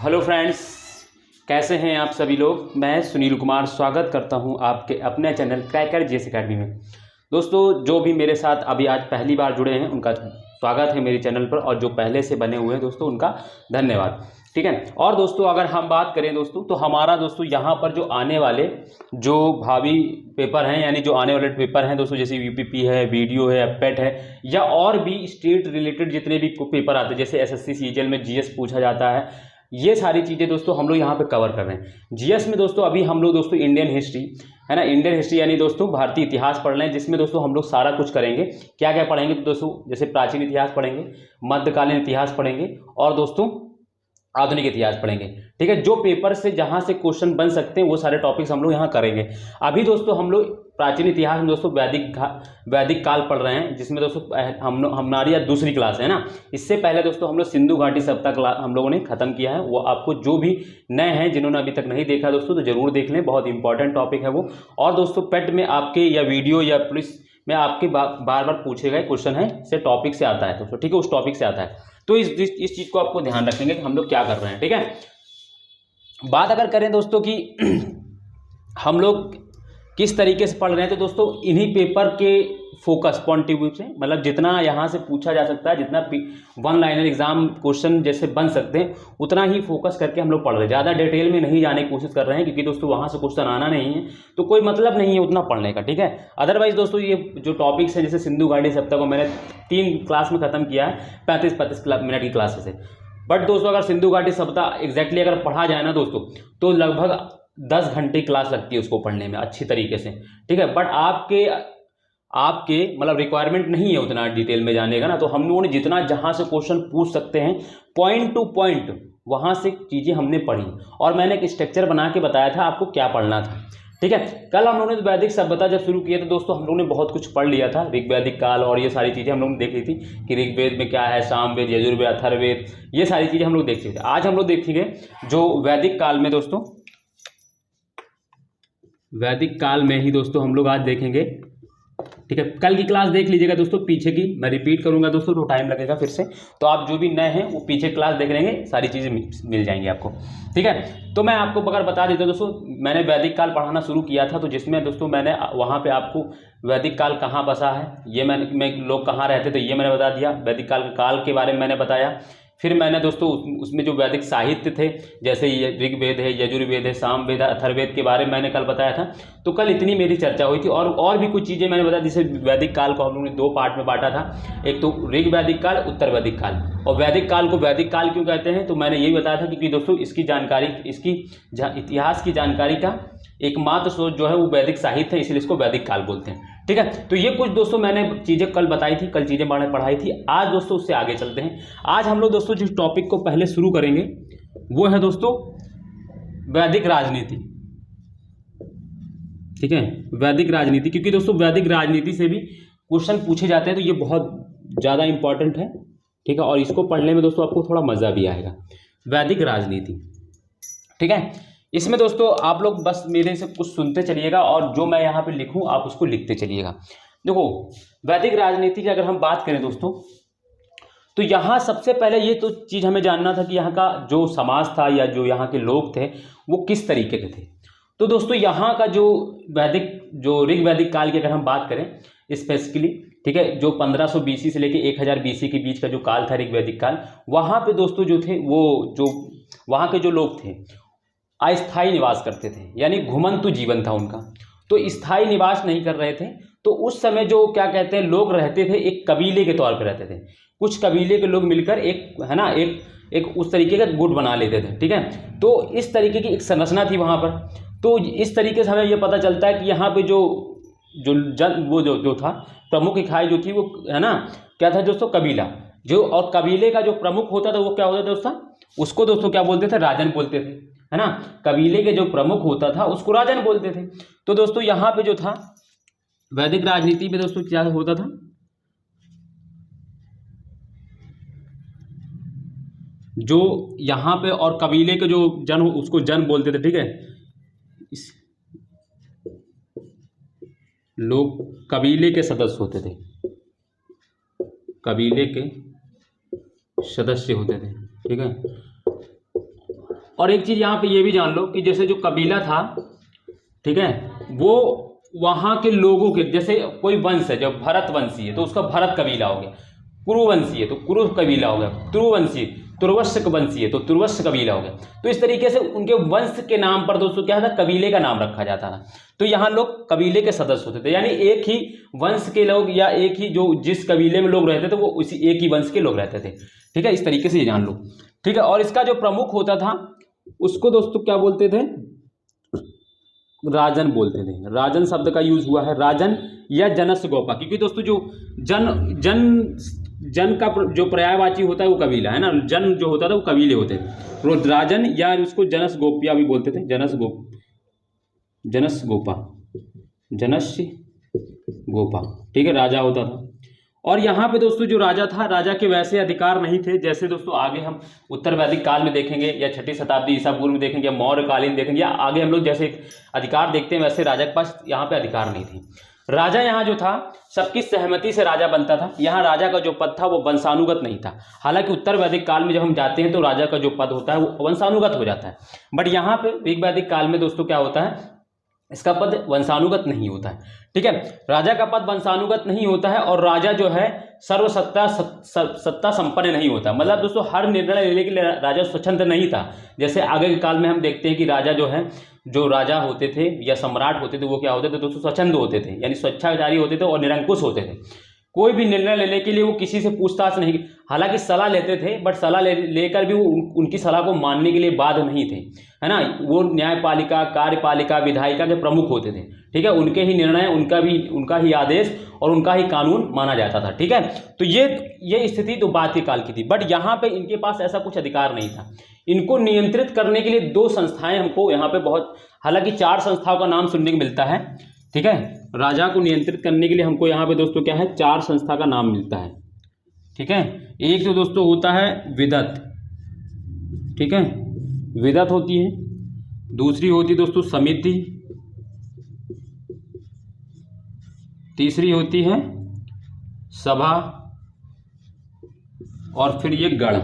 Hello friends, कैसे हैं आप सभी लोग। मैं सुनील कुमार स्वागत करता हूं आपके अपने चैनल क्रैकर जीएस एकेडमी में। दोस्तों, जो भी मेरे साथ अभी आज पहली बार जुड़े हैं उनका स्वागत है मेरे चैनल पर, और जो पहले से बने हुए हैं दोस्तों उनका धन्यवाद। ठीक है। और दोस्तों, अगर हम बात करें दोस्तों, तो हमारा दोस्तों यहाँ पर जो आने वाले जो भावी पेपर हैं, यानी जो आने वाले पेपर हैं दोस्तों, जैसे यूपीपी है, वीडियो है, एप्पेट है, या और भी स्टेट रिलेटेड जितने भी पेपर आते हैं, जैसे एसएससी सीजीएल में जीएस पूछा जाता है, ये सारी चीज़ें दोस्तों हम लोग यहाँ पे कवर कर रहे हैं। जीएस में दोस्तों अभी हम लोग दोस्तों इंडियन हिस्ट्री है ना, इंडियन हिस्ट्री यानी दोस्तों भारतीय इतिहास पढ़ रहे हैं, जिसमें दोस्तों हम लोग सारा कुछ करेंगे। क्या क्या पढ़ेंगे तो दोस्तों, जैसे प्राचीन इतिहास पढ़ेंगे, मध्यकालीन इतिहास पढ़ेंगे, और दोस्तों आधुनिक इतिहास पढ़ेंगे। ठीक है। जो पेपर से जहाँ से क्वेश्चन बन सकते हैं वो सारे टॉपिक्स हम लोग यहाँ करेंगे। अभी दोस्तों हम लोग प्राचीन इतिहास में दोस्तों वैदिक काल पढ़ रहे हैं, जिसमें दोस्तों हमारी आज दूसरी क्लास है ना। इससे पहले दोस्तों हम लोग सिंधु घाटी सभ्यता हम लोगों ने खत्म किया है। वो आपको जो भी नए हैं, जिन्होंने अभी तक नहीं देखा दोस्तों, तो जरूर देख लें, बहुत इंपॉर्टेंट टॉपिक है वो। और दोस्तों पेट में आपके या वीडियो या पुलिस में आपके बार बार पूछे गए क्वेश्चन है से टॉपिक से आता है दोस्तों। ठीक है, उस टॉपिक से आता है। तो इस चीज़ को आपको ध्यान रखेंगे कि हम लोग क्या कर रहे हैं। ठीक है। बात अगर करें दोस्तों कि हम लोग किस तरीके से पढ़ रहे हैं, तो दोस्तों इन्हीं पेपर के फोकस पॉइंट ऑफ व्यू से, मतलब जितना यहाँ से पूछा जा सकता है, जितना वन लाइनर एग्जाम क्वेश्चन जैसे बन सकते हैं, उतना ही फोकस करके हम लोग पढ़ रहे हैं। ज़्यादा डिटेल में नहीं जाने की कोशिश कर रहे हैं, क्योंकि दोस्तों वहाँ से क्वेश्चन आना नहीं है, तो कोई मतलब नहीं है उतना पढ़ने का। ठीक है। अदरवाइज दोस्तों ये जो टॉपिक्स हैं, जैसे सिंधु घाटी सभ्यता को मैंने 3 क्लास में खत्म किया है, 35 मिनट की क्लास से। बट दोस्तों अगर सिंधु घाटी सभ्यता एग्जैक्टली अगर पढ़ा जाए ना दोस्तों, तो लगभग 10 घंटे क्लास लगती है उसको पढ़ने में अच्छी तरीके से। ठीक है। बट आपके मतलब रिक्वायरमेंट नहीं है उतना डिटेल में जाने का ना, तो हम लोगों ने जितना जहां से क्वेश्चन पूछ सकते हैं पॉइंट टू पॉइंट वहां से चीज़ें हमने पढ़ी, और मैंने एक स्ट्रक्चर बना के बताया था आपको क्या पढ़ना था। ठीक है। कल हम लोगों ने वैदिक सभ्यता जब शुरू किया तो दोस्तों हम लोगों ने बहुत कुछ पढ़ लिया था, ऋग्वैदिक काल और ये सारी चीज़ें हम लोगों ने देख ली थी कि ऋग्वेद में क्या है, सामवेद, यजुर्वेद, अथर्ववेद, ये सारी चीज़ें हम लोग देख ली थी। आज हम लोग देखेंगे जो वैदिक काल में दोस्तों, वैदिक काल में ही दोस्तों हम लोग आज देखेंगे। ठीक है। कल की क्लास देख लीजिएगा दोस्तों, पीछे की मैं रिपीट करूंगा दोस्तों, तो टाइम लगेगा फिर से, तो आप जो भी नए हैं वो पीछे क्लास देख लेंगे, सारी चीज़ें मिल जाएंगी आपको। ठीक है। तो मैं आपको अगर बता देता हूं दोस्तों, मैंने वैदिक काल पढ़ाना शुरू किया था, तो जिसमें दोस्तों मैंने वहाँ पे आपको वैदिक काल कहाँ बसा है, ये मैं लोग कहाँ रहते थे ये मैंने बता दिया, वैदिक काल के बारे में मैंने बताया। फिर मैंने दोस्तों उसमें जो वैदिक साहित्य थे, जैसे ऋग्वेद है, यजुर्वेद है, सामवेद, अथर्ववेद के बारे में मैंने कल बताया था। तो कल इतनी मेरी चर्चा हुई थी, और भी कुछ चीज़ें मैंने बताया, जैसे वैदिक काल को हम लोगों ने 2 पार्ट में बांटा था, एक तो ऋग्वैदिक काल, उत्तर वैदिक काल। और वैदिक काल को वैदिक काल क्यों कहते हैं, तो मैंने यही बताया था क्योंकि दोस्तों इसकी जानकारी, इसकी इतिहास की जानकारी का एकमात्र स्रोत जो है वो वैदिक साहित्य है, इसलिए इसको वैदिक काल बोलते हैं। ठीक है। तो ये कुछ दोस्तों मैंने चीज़ें कल बताई थी, कल चीज़ें मैंने पढ़ाई थी। आज दोस्तों उससे आगे चलते हैं। आज हम लोग दोस्तों जिस टॉपिक को पहले शुरू करेंगे वो है दोस्तों वैदिक राजनीति। ठीक है, वैदिक राजनीति, क्योंकि दोस्तों वैदिक राजनीति से भी क्वेश्चन पूछे जाते हैं, तो ये बहुत ज़्यादा इंपॉर्टेंट है। ठीक है। और इसको पढ़ने में दोस्तों आपको थोड़ा मज़ा भी आएगा, वैदिक राजनीति। ठीक है। इसमें दोस्तों आप लोग बस मेरे से कुछ सुनते चलिएगा, और जो मैं यहाँ पे लिखूँ आप उसको लिखते चलिएगा। देखो, वैदिक राजनीति की अगर हम बात करें दोस्तों, तो यहाँ सबसे पहले ये तो चीज़ हमें जानना था कि यहाँ का जो समाज था या जो यहाँ के लोग थे वो किस तरीके के थे। तो दोस्तों यहाँ का जो ऋग्वैदिक काल की अगर हम बात करें स्पेसिफिकली, ठीक है, जो 1500 BC से लेके 1000 BC के बीच का जो काल था ऋग्वैदिक काल, वहाँ पे दोस्तों जो थे वो जो वहाँ के जो लोग थे अस्थायी निवास करते थे, यानी घुमंतु जीवन था उनका, तो स्थायी निवास नहीं कर रहे थे। तो उस समय जो क्या कहते हैं लोग रहते थे, एक कबीले के तौर पे रहते थे, कुछ कबीले के लोग मिलकर एक है ना एक उस तरीके का गुट बना लेते थे। ठीक है। तो इस तरीके की एक संरचना थी वहाँ पर। तो इस तरीके से हमें ये पता चलता है कि यहाँ पे जो था प्रमुख इकाई जो थी वो है ना क्या था दोस्तों, कबीला। जो और कबीले का जो प्रमुख होता था वो क्या होता था दोस्तों, उसको दोस्तों क्या बोलते थे, राजन बोलते थे, है ना। कबीले के जो प्रमुख होता था उसको राजन बोलते थे। तो दोस्तों यहाँ पे जो था वैदिक राजनीति में दोस्तों क्या होता था, जो यहाँ पे और कबीले के जो जन उसको जन बोलते थे। ठीक है। इस लोग कबीले के सदस्य होते थे, कबीले के सदस्य होते थे। ठीक है। और एक चीज़ यहाँ पे ये भी जान लो कि जैसे जो कबीला था, ठीक है, वो वहाँ के लोगों के, जैसे कोई वंश है, जब भरत वंशी है तो उसका भरत कबीला हो गया, कुरुवंशी है तो कुरु कबीला हो गया, तुरुवंशी तुर्वश्य वंशी है तो तुर्वश्य कबीला हो गया। तो इस तरीके से उनके वंश के नाम पर दोस्तों क्या था, कबीले का नाम रखा जाता था। तो यहाँ लोग कबीले के सदस्य होते थे, यानी एक ही वंश के लोग या एक ही जो जिस कबीले में लोग रहते थे वो उसी एक ही वंश के लोग रहते थे, ठीक है। इस तरीके से ये जान लो, ठीक है। और इसका जो प्रमुख होता था उसको दोस्तों क्या बोलते थे, राजन बोलते थे। राजन शब्द का यूज हुआ है, राजन या जनस गोपा, क्योंकि दोस्तों जो जन का जो पर्यायवाची होता है वो कबीला है ना, जन जो होता था वो कबीले होते थे। राजन या उसको जनस गोपिया भी बोलते थे, जनस गोपा, ठीक है, राजा होता था। और यहाँ पे दोस्तों जो राजा था, राजा के वैसे अधिकार नहीं थे जैसे दोस्तों आगे हम उत्तर वैदिक काल में देखेंगे या 6ठी शताब्दी ईसा पूर्व में देखेंगे या मौर्य कालीन देखेंगे, या आगे हम लोग जैसे अधिकार देखते हैं वैसे राजा के पास यहाँ पे अधिकार नहीं थी। राजा यहाँ जो था सबकी सहमति से राजा बनता था। यहाँ राजा का जो पद था वो वंशानुगत नहीं था। हालांकि उत्तर वैदिक काल में जब हम जाते हैं तो राजा का जो पद होता है वो वंशानुगत हो जाता है, बट यहाँ पे ऋग वैदिक काल में दोस्तों क्या होता है, इसका पद वंशानुगत नहीं होता है, ठीक है। राजा का पद वंशानुगत नहीं होता है और राजा जो है सर्वसत्ता सत्ता संपन्न नहीं होता। मतलब दोस्तों हर निर्णय लेने के लिए राजा स्वतंत्र नहीं था। जैसे आगे के काल में हम देखते हैं कि राजा जो है, जो राजा होते थे या सम्राट होते थे वो क्या होते थे दोस्तों, स्वच्छंद होते थे, यानी स्वेच्छाचारी होते थे और निरंकुश होते थे। कोई भी निर्णय लेने के लिए वो किसी से पूछताछ नहीं, हालांकि सलाह लेते थे बट सलाह लेकर भी वो उनकी सलाह को मानने के लिए बाध्य नहीं थे, है ना। वो न्यायपालिका, कार्यपालिका, विधायिका के प्रमुख होते थे, ठीक है। उनके ही निर्णय, उनका ही आदेश और उनका ही कानून माना जाता था, ठीक है। तो ये स्थिति तो बाद के काल की थी, बट यहाँ पे इनके पास ऐसा कुछ अधिकार नहीं था। इनको नियंत्रित करने के लिए 2 संस्थाएं हमको यहाँ पे बहुत, हालांकि 4 संस्थाओं का नाम सुनने को मिलता है, ठीक है। राजा को नियंत्रित करने के लिए हमको यहाँ पे दोस्तों क्या है, 4 संस्था का नाम मिलता है, ठीक है। एक तो दोस्तों होता है विदत, ठीक है, विदत होती है। दूसरी होती है दोस्तों समिति, तीसरी होती है सभा, और फिर ये गण,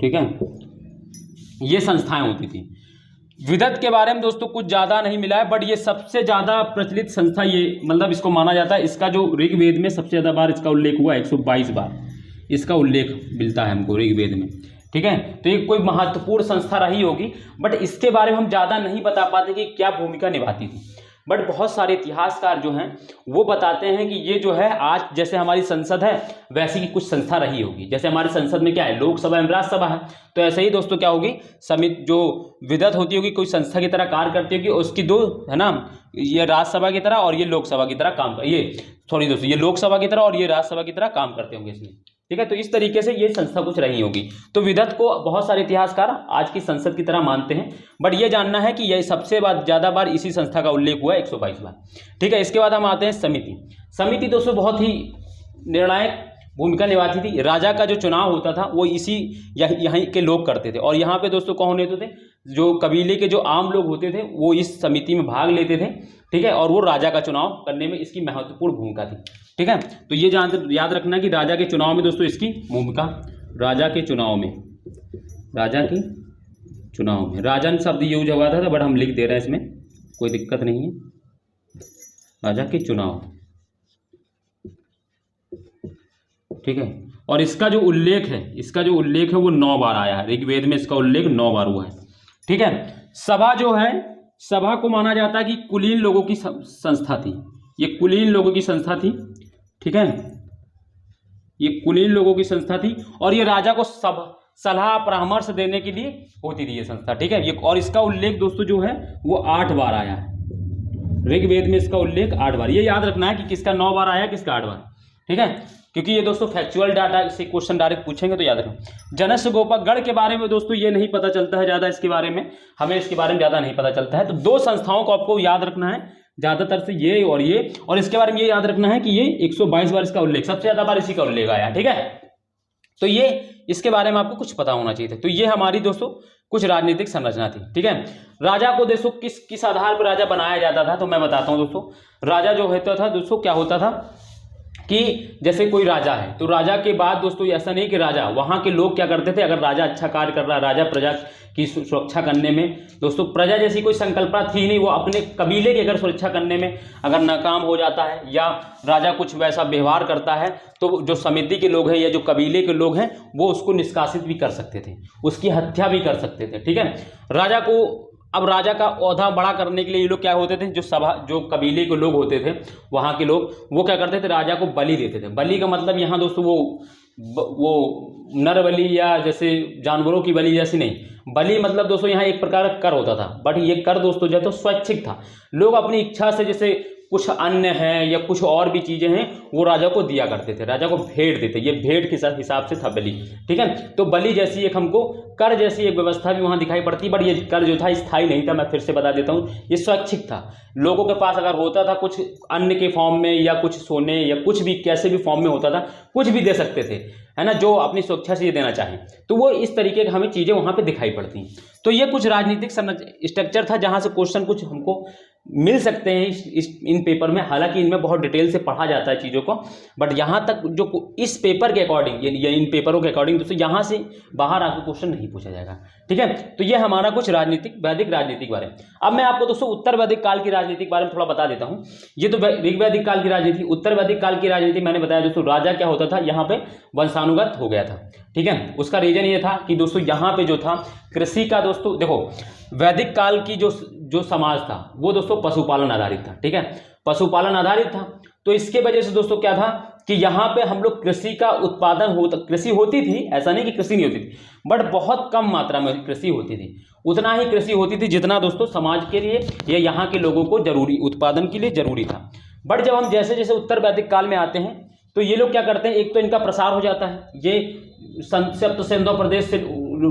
ठीक है। ये संस्थाएं होती थी। विदत के बारे में दोस्तों कुछ ज़्यादा नहीं मिला है, बट ये सबसे ज़्यादा प्रचलित संस्था, ये मतलब इसको माना जाता है। इसका जो ऋग्वेद में सबसे ज़्यादा बार इसका उल्लेख हुआ, 122 बार इसका उल्लेख मिलता है हमको ऋग्वेद में, ठीक है। तो ये कोई महत्वपूर्ण संस्था रही होगी, बट इसके बारे में हम ज़्यादा नहीं बता पाते कि क्या भूमिका निभाती थी। बट बहुत सारे इतिहासकार जो हैं वो बताते हैं कि ये जो है आज जैसे हमारी संसद है वैसी की कुछ संस्था रही होगी। जैसे हमारी संसद में क्या है, लोकसभा एवं राज्यसभा है, तो ऐसे ही दोस्तों क्या होगी, समिति जो विदत होती होगी कोई संस्था की तरह कार्य करती होगी, उसकी 2 है ना, ये राज्यसभा की तरह और ये लोकसभा की तरह काम कर, ये लोकसभा की तरह और ये राज्यसभा की तरह काम करते होंगे इसमें, ठीक है। तो इस तरीके से ये संस्था कुछ रही होगी। तो विदत को बहुत सारे इतिहासकार आज की संसद की तरह मानते हैं, बट ये जानना है कि यह सबसे ज़्यादा बार इसी संस्था का उल्लेख हुआ है, 122 बार, ठीक है। इसके बाद हम आते हैं समिति। समिति दोस्तों बहुत ही निर्णायक भूमिका निभाती थी। राजा का जो चुनाव होता था वो यहीं के लोग करते थे, और यहाँ पे दोस्तों कौन होते थे, जो कबीले के जो आम लोग होते थे वो इस समिति में भाग लेते थे, ठीक है। और वो राजा का चुनाव करने में इसकी महत्वपूर्ण भूमिका थी, ठीक है। तो ये याद रखना कि राजा के चुनाव में दोस्तों इसकी भूमिका, राजा के चुनाव में राजन शब्द यूज हुआ था, बट हम लिख दे रहे हैं, इसमें कोई दिक्कत नहीं है। राजा के चुनाव, ठीक है। और इसका जो उल्लेख है वो 9 बार आया है ऋग्वेद में, इसका उल्लेख 9 बार हुआ है, ठीक है। सभा जो है, सभा को माना जाता है कि कुलीन लोगों की संस्था थी। ये कुलीन लोगों की संस्था थी, ठीक है। ये कुलीन लोगों की संस्था थी और ये राजा को सलाह परामर्श देने के लिए होती थी ये संस्था, ठीक है। ये और इसका उल्लेख दोस्तों जो है वो 8 बार आया है ऋग्वेद में, इसका उल्लेख 8 बार। ये याद रखना है कि किसका 9 बार आया, किसका 8 बार, ठीक है। क्योंकि ये दोस्तों फैक्चुअल डाटा से क्वेश्चन डायरेक्ट पूछेंगे तो याद रखना। जनस गोपा गढ़ के बारे में दोस्तों ये नहीं पता चलता है ज़्यादा, इसके बारे में हमें इसके बारे में ज़्यादा नहीं पता चलता है। तो 2 संस्थाओं को आपको याद रखना है ज़्यादातर से, ये, और इसके बारे में ये याद रखना है कि ये 122 बार इसका उल्लेख, सबसे ज़्यादा बार इसी का उल्लेख आया, ठीक है। तो ये इसके बारे में आपको कुछ पता होना चाहिए था। तो ये हमारी दोस्तों कुछ राजनीतिक संरचना थी, ठीक है। राजा को दोस्तों किस आधार पर राजा बनाया जाता था, तो मैं बताता हूँ दोस्तों। राजा जो होता था दोस्तों क्या होता था, कि जैसे कोई राजा है तो राजा के बाद दोस्तों ऐसा नहीं कि राजा, वहाँ के लोग क्या करते थे, अगर राजा अच्छा कार्य कर रहा है, राजा प्रजा की सुरक्षा करने में दोस्तों, प्रजा जैसी कोई संकल्पना थी नहीं, वो अपने कबीले की अगर सुरक्षा करने में अगर नाकाम हो जाता है या राजा कुछ वैसा व्यवहार करता है तो जो समिति के लोग हैं या जो कबीले के लोग हैं वो उसको निष्कासित भी कर सकते थे, उसकी हत्या भी कर सकते थे। ठीक है, राजा को, अब राजा का ओहदा बड़ा करने के लिए ये लोग क्या होते थे, जो कबीले के लोग होते थे वहाँ के लोग, वो क्या करते थे, राजा को बलि देते थे। बलि का मतलब यहाँ दोस्तों वो नर बलि या जैसे जानवरों की बलि जैसी नहीं, बलि मतलब दोस्तों यहाँ एक प्रकार का कर होता था, बट ये कर दोस्तों जो है तो स्वैच्छिक था। लोग अपनी इच्छा से जैसे कुछ अन्न है या कुछ और भी चीज़ें हैं वो राजा को दिया करते थे, राजा को भेंट देते, ये भेंट के हिसाब से था बलि। ठीक है, तो बलि जैसी एक हमको कर जैसी एक व्यवस्था भी वहाँ दिखाई पड़ती, बट ये कर जो था स्थायी नहीं था। मैं फिर से बता देता हूँ, ये स्वैच्छिक था। लोगों के पास अगर होता था कुछ अन्न के फॉर्म में या कुछ सोने या कुछ भी कैसे भी फॉर्म में होता था, कुछ भी दे सकते थे, है ना, जो अपनी स्वेच्छा से ये देना चाहें, तो वो इस तरीके की हमें चीज़ें वहाँ पे दिखाई पड़ती हैं। तो ये कुछ राजनीतिक स्ट्रक्चर था जहाँ से क्वेश्चन कुछ हमको मिल सकते हैं इन पेपर में। हालांकि इनमें बहुत डिटेल से पढ़ा जाता है चीज़ों को, बट यहाँ तक जो इस पेपर के अकॉर्डिंग या इन पेपरों के अकॉर्डिंग दोस्तों यहाँ से बाहर आकर क्वेश्चन नहीं पूछा जाएगा। ठीक है, तो ये हमारा कुछ वैदिक राजनीतिक बारे में। अब मैं आपको दोस्तों उत्तर वैदिक काल की राजनीति के बारे में थोड़ा बता देता हूँ। ये तो ऋग वैदिक काल की राजनीति। उत्तर वैदिक काल की राजनीति मैंने बताया दोस्तों, राजा क्या होता था, यहाँ पे वंशानुगत हो गया था। ठीक है, उसका रीजन ये था कि दोस्तों यहाँ पे जो था कृषि का, दोस्तों देखो वैदिक काल की जो समाज था वो दोस्तों पशुपालन आधारित था। ठीक है, पशुपालन आधारित था, तो इसके वजह से दोस्तों क्या था कि यहाँ पे हम लोग कृषि का उत्पादन कृषि होती थी, ऐसा नहीं कि कृषि नहीं होती थी, बट बहुत कम मात्रा में कृषि होती थी। उतना ही कृषि होती थी जितना दोस्तों समाज के लिए या यहाँ के लोगों को जरूरी, उत्पादन के लिए जरूरी था। बट जब हम जैसे जैसे उत्तर वैदिक काल में आते हैं तो ये लोग क्या करते हैं, एक तो इनका प्रसार हो जाता है, ये सप्त सिंधु प्रदेश से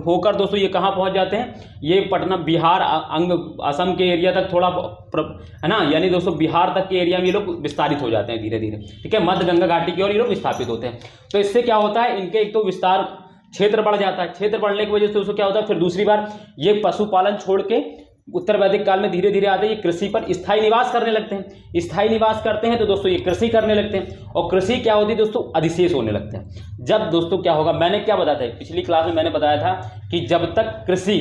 होकर दोस्तों ये कहाँ पहुँच जाते हैं, ये पटना बिहार अंग असम के एरिया तक थोड़ा है ना, यानी दोस्तों बिहार तक के एरिया में ये लोग विस्तारित हो जाते हैं धीरे धीरे। ठीक है, मध्य गंगा घाटी की ओर ये लोग विस्थापित होते हैं। तो इससे क्या होता है, इनके एक तो विस्तार क्षेत्र बढ़ जाता है, क्षेत्र बढ़ने की वजह से दोस्तों क्या होता है, फिर दूसरी बार ये पशुपालन छोड़ के उत्तर वैदिक काल में धीरे धीरे आते हैं, ये कृषि पर स्थायी निवास करने लगते हैं। स्थायी निवास करते हैं तो दोस्तों ये कृषि करने लगते हैं, और कृषि क्या होती है दोस्तों, अधिशेष होने लगते हैं। जब दोस्तों क्या होगा, मैंने क्या बताया था पिछली क्लास में, मैंने बताया था कि जब तक कृषि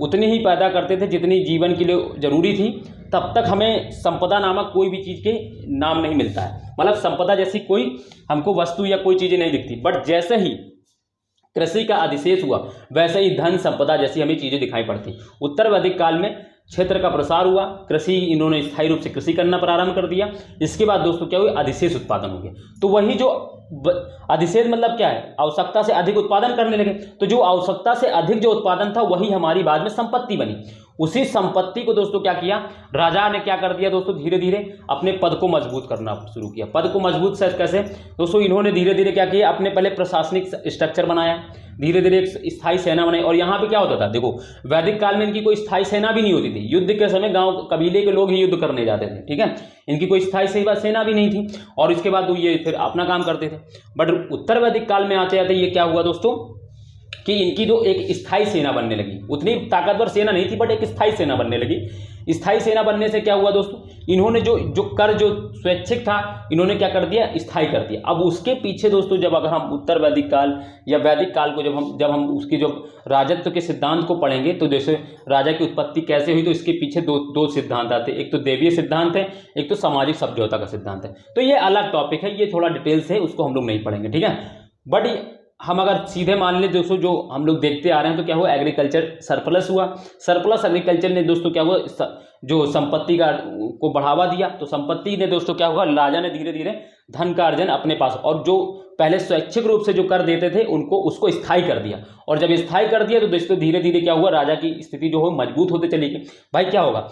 उतनी ही पैदा करते थे जितनी जीवन के लिए जरूरी थी, तब तक हमें संपदा नामक कोई भी चीज़ के नाम नहीं मिलता है, मतलब संपदा जैसी कोई हमको वस्तु या कोई चीज़ें नहीं दिखती। बट जैसे ही कृषि का अधिशेष हुआ वैसे ही धन संपदा जैसी हमें चीज़ें दिखाई पड़ती। उत्तर वैदिक काल में क्षेत्र का प्रसार हुआ, कृषि, इन्होंने स्थायी रूप से कृषि करना प्रारंभ कर दिया। इसके बाद दोस्तों क्या हुआ, अधिशेष उत्पादन हो गया। तो वही जो अधिशेष मतलब क्या है, आवश्यकता से अधिक उत्पादन करने लगे, तो जो आवश्यकता से अधिक जो उत्पादन था वही हमारी बाद में संपत्ति बनी। उसी संपत्ति को दोस्तों क्या किया, राजा ने क्या कर दिया दोस्तों, धीरे धीरे अपने पद को मजबूत करना शुरू किया। पद को मजबूत कैसे दोस्तों, इन्होंने धीरे धीरे क्या किया, अपने पहले प्रशासनिक स्ट्रक्चर बनाया, धीरे धीरे एक स्थायी सेना बनाई। और यहाँ पे क्या होता था, देखो वैदिक काल में इनकी कोई स्थायी सेना भी नहीं होती थी, युद्ध के समय गांव कबीले के लोग ही युद्ध करने जाते थे। ठीक है, इनकी कोई स्थायी सेना भी नहीं थी, और इसके बाद ये फिर अपना काम करते थे। बट उत्तर वैदिक काल में आते आते ये क्या हुआ दोस्तों कि इनकी जो एक स्थायी सेना बनने लगी, उतनी ताकतवर सेना नहीं थी बट एक स्थायी सेना बनने लगी। स्थायी सेना बनने से क्या हुआ दोस्तों, इन्होंने जो कर जो स्वैच्छिक था इन्होंने क्या कर दिया, स्थायी कर दिया। अब उसके पीछे दोस्तों जब अगर हम उत्तर वैदिक काल या वैदिक काल को जब हम उसकी जो राजत्व के सिद्धांत को पढ़ेंगे, तो जैसे राजा की उत्पत्ति कैसे हुई, तो इसके पीछे दो सिद्धांत आते हैं, एक तो देवीय सिद्धांत है, एक तो सामाजिक समझौता का सिद्धांत है। तो ये अलग टॉपिक है, ये थोड़ा डिटेल्स है, उसको हम लोग नहीं पढ़ेंगे। ठीक है, बट हम अगर सीधे मान लें दोस्तों, जो हम लोग देखते आ रहे हैं, तो क्या हुआ, एग्रीकल्चर सरप्लस हुआ। सरप्लस एग्रीकल्चर ने दोस्तों क्या हुआ, जो संपत्ति का को बढ़ावा दिया। तो संपत्ति ने दोस्तों क्या हुआ, राजा ने धीरे धीरे धन का अर्जन अपने पास, और जो पहले स्वैच्छिक रूप से जो कर देते थे उसको स्थायी कर दिया। और जब स्थायी कर दिया तो दोस्तों धीरे धीरे क्या हुआ, राजा की स्थिति जो हो मजबूत होते चली गई। भाई क्या होगा,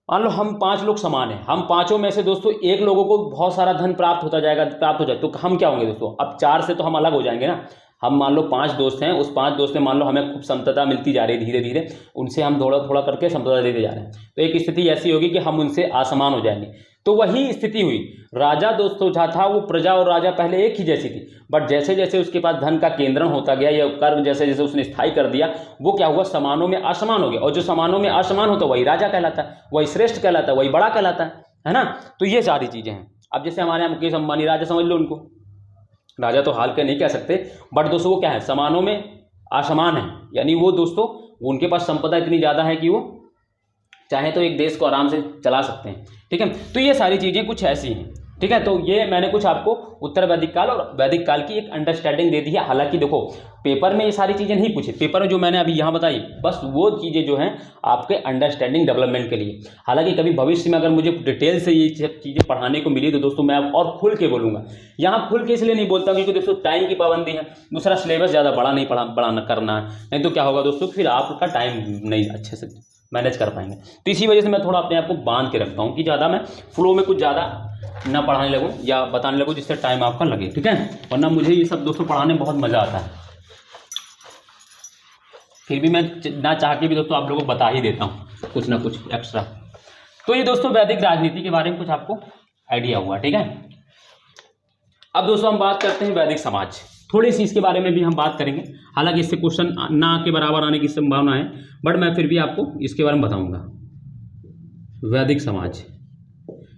मान लो हम 5 लोग समान हैं, हम पांचों में से दोस्तों एक लोगों को बहुत सारा धन प्राप्त हो जाए, तो हम क्या होंगे दोस्तों, अब 4 से तो हम अलग हो जाएंगे ना। हम मान लो 5 दोस्त हैं, उस 5 दोस्त में मान लो हमें खूब संपदा मिलती जा रही है, धीरे धीरे उनसे हम थोड़ा थोड़ा करके संपदा देते जा रहे हैं, तो एक स्थिति ऐसी होगी कि हम उनसे असमान हो जाएंगे। तो वही स्थिति हुई। राजा दोस्तों जहाँ था वो प्रजा और राजा पहले एक ही जैसी थी, बट जैसे जैसे उसके पास धन का केंद्रण होता गया या कर जैसे जैसे उसने स्थायी कर दिया, वो क्या हुआ, समानों में असमान हो गया। और जो समानों में असमान होता है वही राजा कहलाता है, वही श्रेष्ठ कहलाता है, वही बड़ा कहलाता है ना। तो ये सारी चीज़ें हैं। अब जैसे हमारे यहाँ मुकेश अंबानी राजा समझ लो उनको, राजा तो हाल के नहीं कह सकते, बट दोस्तों वो क्या है, समानों में असमान है। यानी वो दोस्तों उनके पास संपदा इतनी ज़्यादा है कि वो चाहे तो एक देश को आराम से चला सकते हैं। ठीक है, तो ये सारी चीज़ें कुछ ऐसी हैं। ठीक है, तो ये मैंने कुछ आपको उत्तर वैदिक काल और वैदिक काल की एक अंडरस्टैंडिंग दे दी है। हालांकि देखो पेपर में ये सारी चीज़ें नहीं पूछी, पेपर में जो मैंने अभी यहाँ बताई बस वो चीज़ें जो हैं आपके अंडरस्टैंडिंग डेवलपमेंट के लिए। हालांकि कभी भविष्य में अगर मुझे डिटेल से ये सब चीज़ें पढ़ाने को मिली तो दोस्तों मैं अब और खुल के बोलूँगा। यहाँ खुल के इसलिए नहीं बोलता क्योंकि दोस्तों टाइम की पाबंदी है, दूसरा सिलेबस ज़्यादा बड़ा नहीं पढ़ाना करना है, नहीं तो क्या होगा दोस्तों फिर आपका टाइम नहीं अच्छे से मैनेज कर पाएंगे। तो इसी वजह से मैं थोड़ा अपने आप को बांध के रखता हूँ कि ज़्यादा मैं फ्लो में कुछ ज़्यादा ना पढ़ाने लगूँ या बताने लगूँ जिससे टाइम आपका लगे। ठीक है, वरना मुझे ये सब दोस्तों पढ़ाने में बहुत मज़ा आता है, फिर भी मैं ना चाह के भी दोस्तों आप लोगों को बता ही देता हूँ कुछ ना कुछ एक्स्ट्रा। तो ये दोस्तों वैदिक राजनीति के बारे में कुछ आपको आइडिया हुआ। ठीक है, अब दोस्तों हम बात करते हैं वैदिक समाज, थोड़ी सी इसके बारे में भी हम बात करेंगे। हालांकि इससे क्वेश्चन ना के बराबर आने की संभावना है, बट मैं फिर भी आपको इसके बारे में बताऊंगा वैदिक समाज,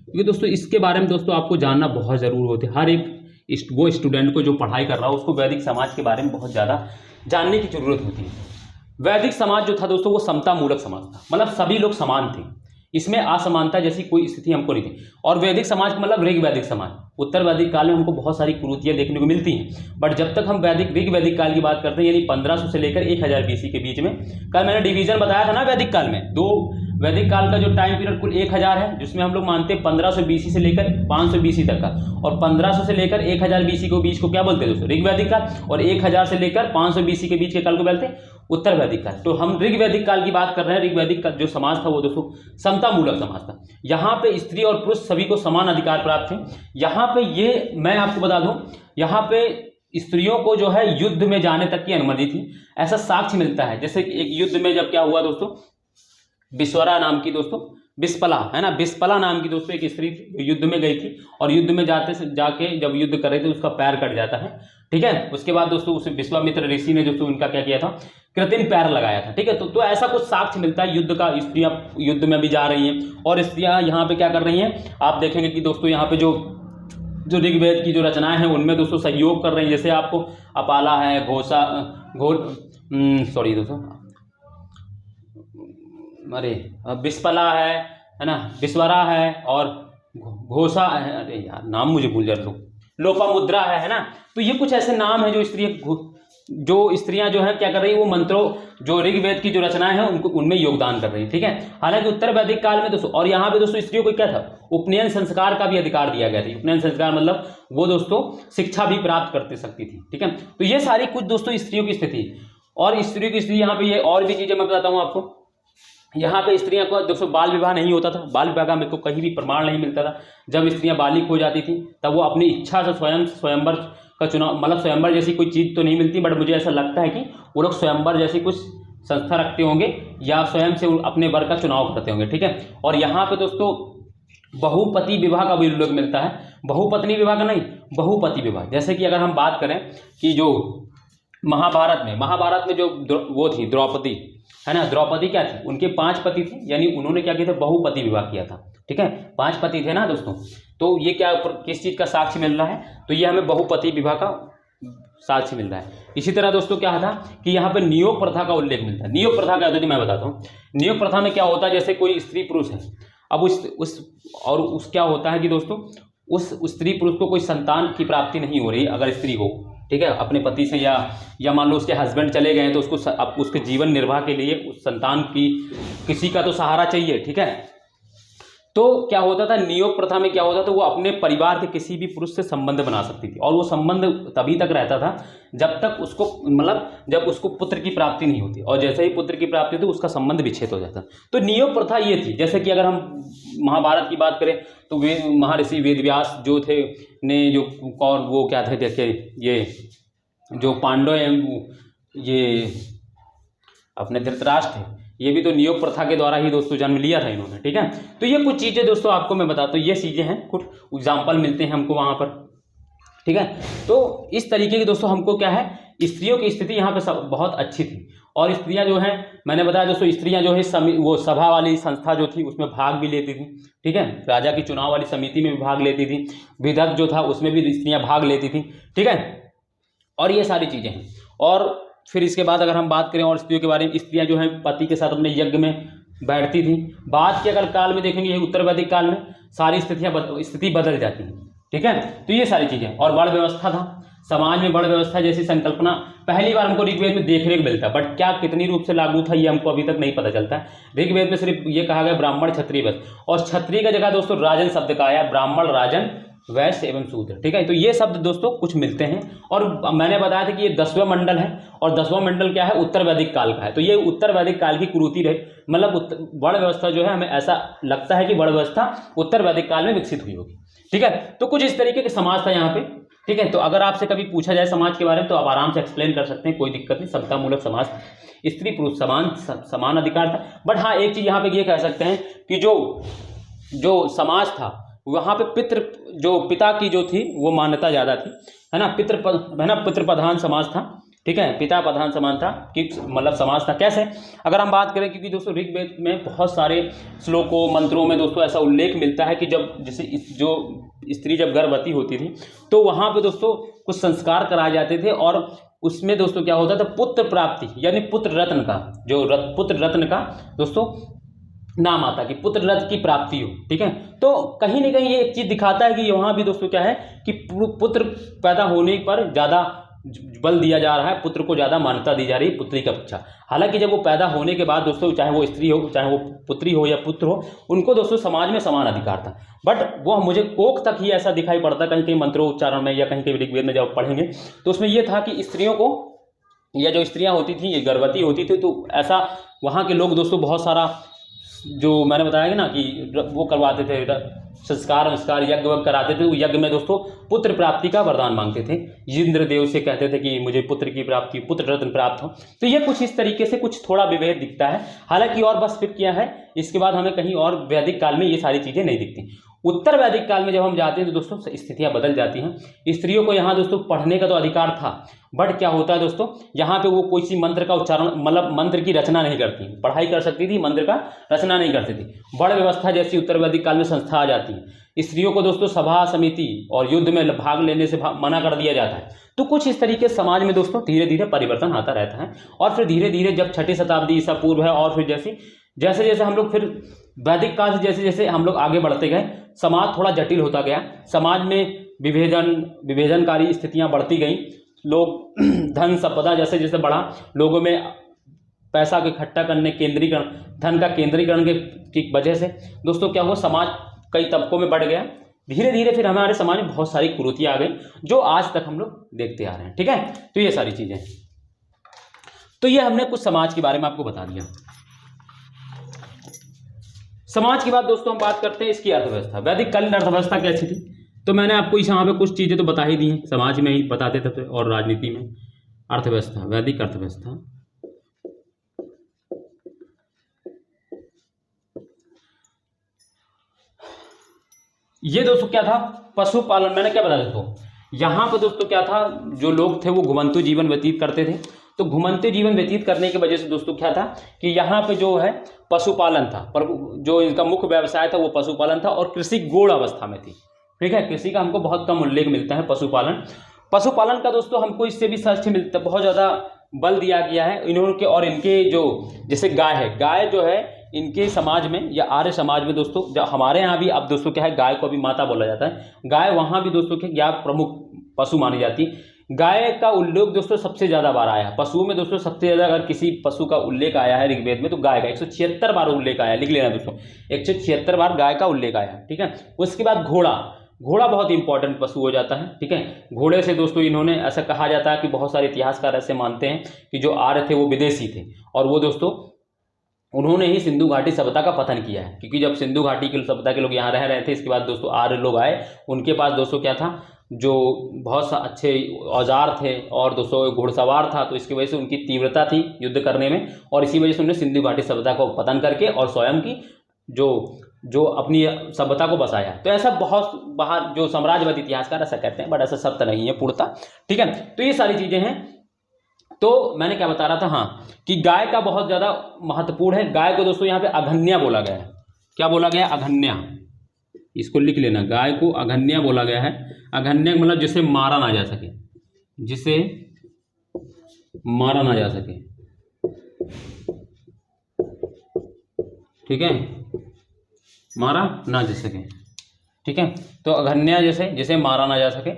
क्योंकि दोस्तों इसके बारे में दोस्तों आपको जानना बहुत ज़रूर होता है। हर एक वो स्टूडेंट को जो पढ़ाई कर रहा है उसको वैदिक समाज के बारे में बहुत ज़्यादा जानने की जरूरत होती है। वैदिक समाज जो था दोस्तों वो समता मूलक समाज था, मतलब सभी लोग समान थे, इसमें असमानता जैसी कोई स्थिति हमको नहीं थी। और वैदिक समाज मतलब ऋग वैदिक समाज, उत्तर वैदिक काल में हमको बहुत सारी कुरीतियाँ देखने को मिलती हैं, बट जब तक हम ऋग वैदिक काल की बात करते हैं यानी 1500 से लेकर 1000 BC के बीच में, कल मैंने डिवीजन बताया था ना वैदिक काल में, दो वैदिक काल का जो टाइम पीरियड कुल 1000 है, जिसमें हम लोग मानते हैं 1500 BC से लेकर 500 BC तक का, और 1500 से लेकर 1000 BC के बीच को क्या बोलते हैं दोस्तों, ऋग वैदिक काल, और 1000 से लेकर 500 BC के बीच के काल को बोलते हैं उत्तर वैदिक काल। तो हम ऋग वैदिक काल की बात कर रहे हैं। ऋग वैदिक का जो समाज था वो दोस्तों समता मूलक समाज था, यहाँ पे स्त्री और पुरुष सभी को समान अधिकार प्राप्त थे। यहाँ पे ये मैं आपको बता दूं, यहाँ पे स्त्रियों को जो है युद्ध में जाने तक की अनुमति थी, ऐसा साक्ष्य मिलता है। जैसे एक युद्ध में जब क्या हुआ दोस्तों, बिस्वरा नाम की दोस्तों बिस्पला है ना, बिस्पला नाम की दोस्तों एक स्त्री युद्ध में गई थी, और युद्ध में जाके जब युद्ध कर रहे थे उसका पैर कट जाता है। ठीक है, उसके बाद दोस्तों उस विश्वामित्र ऋषि ने दोस्तों उनका क्या किया था, कृत्रिम पैर लगाया था। ठीक है, तो ऐसा कुछ साक्ष्य मिलता है युद्ध का, स्त्रियां युद्ध में भी जा रही हैं, और स्त्रियां यहाँ पे क्या कर रही हैं, आप देखेंगे कि दोस्तों यहाँ पे जो ऋग्वेद की जो रचनाएं हैं उनमें दोस्तों सहयोग कर रही हैं। जैसे आपको अपाला है, बिस्पला है ना, बिस्वरा है, और घोषा है, अरे यार नाम मुझे भूल जा रहा, लोपामुद्रा है ना। तो ये कुछ ऐसे नाम है जो स्त्रियां जो है क्या कर रही है, वो मंत्रों जो ऋग्वेद की जो रचनाएं हैं उनको उनमें योगदान कर रही है। ठीक है, हालांकि उत्तर वैदिक काल में दोस्तों, और यहाँ पे दोस्तों स्त्रियों को क्या था, उपनयन संस्कार का भी अधिकार दिया गया था। उपनयन संस्कार मतलब वो दोस्तों शिक्षा भी प्राप्त करते सकती थी। ठीक है, तो ये सारी कुछ दोस्तों स्त्रियों की स्थिति, और स्त्रियों की स्थिति यहाँ पे ये और भी चीजें मैं बताता हूँ आपको। यहाँ पे स्त्रियां को दोस्तों बाल विवाह नहीं होता था, बाल विवाह का मेरे को कहीं भी प्रमाण नहीं मिलता था। जब स्त्रियां बालिक हो जाती थी तब वो अपनी इच्छा से स्वयंवर का चुनाव, मतलब स्वयंवर जैसी कोई चीज़ तो नहीं मिलती, बट मुझे ऐसा लगता है कि वो लोग स्वयंवर जैसी कुछ संस्था रखते होंगे या स्वयं से अपने वर का चुनाव करते होंगे। ठीक है, और यहाँ पे दोस्तों बहुपति विवाह का भी उल्लेख मिलता है, बहुपत्नी विवाह का नहीं, बहुपति विवाह। जैसे कि अगर हम बात करें कि जो महाभारत में जो वो थी द्रौपदी है ना, द्रौपदी क्या थी, उनके 5 पति थे, यानी उन्होंने क्या किया था, बहुपति विवाह किया था। ठीक है, 5 पति थे ना दोस्तों, तो ये क्या किस चीज़ का साक्ष्य मिल रहा है, तो ये हमें बहुपति विवाह का साक्ष्य मिल रहा है। इसी तरह दोस्तों क्या था कि यहाँ पे नियोग प्रथा का उल्लेख मिलता है। नियोग प्रथा क्या होती है मैं बताता हूँ। नियोग प्रथा में क्या होता है, जैसे कोई स्त्री पुरुष है, अब उस क्या होता है कि दोस्तों उस स्त्री पुरुष को कोई संतान की प्राप्ति नहीं हो रही, अगर स्त्री हो, ठीक है, अपने पति से या मान लो उसके हस्बैंड चले गए तो उसके जीवन निर्वाह के लिए उस संतान की किसी का तो सहारा चाहिए। ठीक है, तो क्या होता था, नियोग प्रथा में क्या होता था, वो अपने परिवार के किसी भी पुरुष से संबंध बना सकती थी, और वो संबंध तभी तक रहता था जब तक उसको जब उसको पुत्र की प्राप्ति नहीं होती, और जैसे ही पुत्र की प्राप्ति होती उसका संबंध विच्छेद हो जाता। तो नियोग प्रथा ये थी। जैसे कि अगर हम महाभारत की बात करें तो महर्षि वेदव्यास जो थे ने जो और वो क्या थे, देखिए ये जो पांडव हैं, ये अपने धृतराष्ट्र थे, ये भी तो नियोग प्रथा के द्वारा ही दोस्तों जन्म लिया था इन्होंने। ठीक है, तो ये कुछ चीज़ें दोस्तों आपको मैं बताता हूँ, ये चीज़ें हैं, कुछ एग्जाम्पल मिलते हैं हमको वहाँ पर। ठीक है, तो इस तरीके की दोस्तों हमको क्या है, स्त्रियों की स्थिति यहाँ पे सब बहुत अच्छी थी। और स्त्रियां जो हैं, मैंने बताया दोस्तों, स्त्रियां जो है वो सभा वाली संस्था जो थी उसमें भाग भी लेती थी, ठीक है, राजा की चुनाव वाली समिति में भी भाग लेती थी, विधक जो था उसमें भी स्त्रियां भाग लेती थी, ठीक है, और ये सारी चीज़ें हैं। और फिर इसके बाद अगर हम बात करें और स्त्रियों के बारे में, स्त्रियां जो हैं पति के साथ अपने यज्ञ में बैठती थी। बाद के अगर काल में देखेंगे, उत्तर वैदिक काल में सारी स्थिति बदल जाती है, ठीक है। तो ये सारी चीज़ें, और बड़ व्यवस्था था समाज में, बड़ व्यवस्था जैसी संकल्पना पहली बार हमको ऋग्वेद में देखने को मिलता है, बट क्या कितनी रूप से लागू था ये हमको अभी तक नहीं पता चलता है। ऋग्वेद में सिर्फ ये कहा गया ब्राह्मण क्षत्रिय बस, और क्षत्रिय का जगह दोस्तों राजन शब्द का आया, ब्राह्मण, राजन, वैश्य एवं शूद्र, ठीक है। तो ये शब्द दोस्तों कुछ मिलते हैं, और मैंने बताया था कि ये 10वां मंडल है, और 10वां मंडल क्या है, उत्तर वैदिक काल का है। तो ये उत्तर वैदिक काल की कुरीति रहे, मतलब बड़ व्यवस्था जो है, हमें ऐसा लगता है कि बड़ व्यवस्था उत्तर वैदिक काल में विकसित हुई होगी, ठीक है। तो कुछ इस तरीके के समाज था यहाँ पे, ठीक है। तो अगर आपसे कभी पूछा जाए समाज के बारे में तो आप आराम से एक्सप्लेन कर सकते हैं, कोई दिक्कत नहीं, समतामूलक समाज, स्त्री पुरुष समान अधिकार था। बट हाँ, एक चीज यहाँ पे ये कह सकते हैं कि जो समाज था वहाँ पे पिता की जो थी वो मान्यता ज़्यादा थी, है ना, पितृ प्रधान समाज था, ठीक है, पिता प्रधान समाज था, कि मतलब समाज था। कैसे, अगर हम बात करें, क्योंकि दोस्तों ऋग्वेद में बहुत सारे श्लोकों मंत्रों में दोस्तों ऐसा उल्लेख मिलता है कि जब जैसे जो स्त्री जब गर्भवती होती थी तो वहाँ पे दोस्तों कुछ संस्कार कराए जाते थे, और उसमें दोस्तों क्या होता था, पुत्र प्राप्ति यानी पुत्र रत्न का पुत्र रत्न का दोस्तों नाम आता कि पुत्र रत्न की प्राप्ति हो, ठीक है। तो कहीं ना कहीं ये एक चीज दिखाता है कि वहाँ भी दोस्तों क्या है कि पुत्र पैदा होने पर ज़्यादा बल दिया जा रहा है, पुत्र को ज़्यादा मान्यता दी जा रही है, पुत्री की अपेक्षा। हालांकि जब वो पैदा होने के बाद दोस्तों, चाहे वो स्त्री हो, चाहे वो पुत्री हो या पुत्र हो, उनको दोस्तों समाज में समान अधिकार था। बट वो मुझे कोख तक ही ऐसा दिखाई पड़ता, कहीं कहीं मंत्रोच्चारण में या कहीं कहीं ऋग्वेद में जब पढ़ेंगे तो उसमें ये था कि स्त्रियों को, या जो स्त्रियाँ होती थी ये गर्भवती होती थी, तो ऐसा वहाँ के लोग दोस्तों बहुत सारा, जो मैंने बताया ना कि वो करवाते थे, संस्कार यज्ञ कराते थे। यज्ञ में दोस्तों पुत्र प्राप्ति का वरदान मांगते थे, इंद्र देव से कहते थे कि मुझे पुत्र की प्राप्ति, पुत्र रत्न प्राप्त हो। तो ये कुछ इस तरीके से कुछ थोड़ा विभेद दिखता है। हालांकि और बस फिर किया है, इसके बाद हमें कहीं और वैदिक काल में ये सारी चीज़ें नहीं दिखती। उत्तर वैदिक काल में जब हम जाते हैं तो दोस्तों स्थितियां बदल जाती हैं। स्त्रियों को यहाँ दोस्तों पढ़ने का तो अधिकार था, बट क्या होता है दोस्तों, यहाँ पे वो कोई सी मंत्र का उच्चारण, मतलब मंत्र की रचना नहीं करती, पढ़ाई कर सकती थी, मंत्र का रचना नहीं करती थी। बड़ व्यवस्था जैसी उत्तर वैदिक काल में संस्था आ जाती है। स्त्रियों को दोस्तों सभा समिति और युद्ध में भाग लेने से मना कर दिया जाता है। तो कुछ इस तरीके समाज में दोस्तों धीरे धीरे परिवर्तन आता रहता है। और फिर धीरे धीरे जब 6ठी शताब्दी ईसा पूर्व है, और फिर जैसे जैसे हम लोग फिर वैदिक काल से जैसे जैसे हम लोग आगे बढ़ते गए, समाज थोड़ा जटिल होता गया। समाज में विभेदनकारी स्थितियां बढ़ती गई। लोग धन संपदा जैसे जैसे बढ़ा, लोगों में पैसा के इकट्ठा करने, केंद्रीकरण, धन का केंद्रीकरण की वजह से दोस्तों क्या हुआ, समाज कई तबकों में बढ़ गया। धीरे धीरे फिर हमारे समाज में बहुत सारी कुरीतियां आ गई, जो आज तक हम लोग देखते आ रहे हैं, ठीक है। तो ये सारी चीजें, तो ये हमने कुछ समाज के बारे में आपको बता दिया। समाज की बात दोस्तों हम बात करते हैं इसकी अर्थव्यवस्था। वैदिक कालीन अर्थव्यवस्था कैसी थी, तो मैंने आपको इस यहाँ पे कुछ चीजें तो बता ही दी हैं, समाज में ही बताते थे और राजनीति में। अर्थव्यवस्था, वैदिक अर्थव्यवस्था, ये दोस्तों क्या था, पशुपालन। मैंने क्या बताया दोस्तों, यहाँ पर दोस्तों क्या था, जो लोग थे वो घुमंतु जीवन व्यतीत करते थे। तो घुमंतु जीवन व्यतीत करने की वजह से दोस्तों क्या था कि यहाँ पे जो है पशुपालन था, पर जो इनका मुख्य व्यवसाय था वो पशुपालन था, और कृषि गौण अवस्था में थी, ठीक है। कृषि का हमको बहुत कम उल्लेख मिलता है। पशुपालन का दोस्तों हमको इससे भी सर्च मिलता, बहुत ज़्यादा बल दिया गया है इन्होंने के, और इनके जो जैसे गाय है, गाय जो है इनके समाज में या आर्य समाज में दोस्तों, जब हमारे यहाँ भी अब दोस्तों क्या है, गाय को अभी माता बोला जाता है। गाय वहाँ भी दोस्तों क्या प्रमुख पशु मानी जाती है। गाय का उल्लेख दोस्तों सबसे ज़्यादा बार आया है पशुओं में दोस्तों। सबसे ज़्यादा अगर किसी पशु का उल्लेख आया है ऋग्वेद में तो गाय का 176 बार उल्लेख आया, लिख लेना दोस्तों, 176 बार गाय का उल्लेख आया, ठीक है। उसके बाद घोड़ा बहुत इंपॉर्टेंट पशु हो जाता है, ठीक है। घोड़े से दोस्तों इन्होंने ऐसा कहा जाता है कि बहुत सारे इतिहासकार ऐसे मानते हैं कि जो आर्य थे वो विदेशी थे, और वो दोस्तों उन्होंने ही सिंधु घाटी सभ्यता का पतन किया है। क्योंकि जब सिंधु घाटी की सभ्यता के लोग यहाँ रह रहे थे, इसके बाद दोस्तों आर्य लोग आए, उनके पास दोस्तों क्या था, जो बहुत अच्छे औजार थे और दोस्तों घुड़सवार था, तो इसकी वजह से उनकी तीव्रता थी युद्ध करने में, और इसी वजह से उन्होंने सिंधु घाटी सभ्यता को पतन करके और स्वयं की जो अपनी सभ्यता को बसाया। तो ऐसा बहुत बाहर जो साम्राज्यवादी इतिहासकार ऐसा कहते हैं, बट ऐसा सत्य नहीं है पूर्णतः, ठीक है। तो ये सारी चीज़ें हैं। तो मैंने क्या बता रहा था, हाँ, कि गाय का बहुत ज़्यादा महत्वपूर्ण है। गाय को दोस्तों यहाँ पे अघन्या बोला गया है। क्या बोला गया है? अघन्या। इसको लिख लेना, गाय को अघन्या बोला गया है। अघन्या मतलब जिसे मारा ना जा सके, जिसे मारा ना जा सके, ठीक है, मारा ना जा सके, ठीक है। तो अघन्या जैसे जिसे मारा ना जा सके,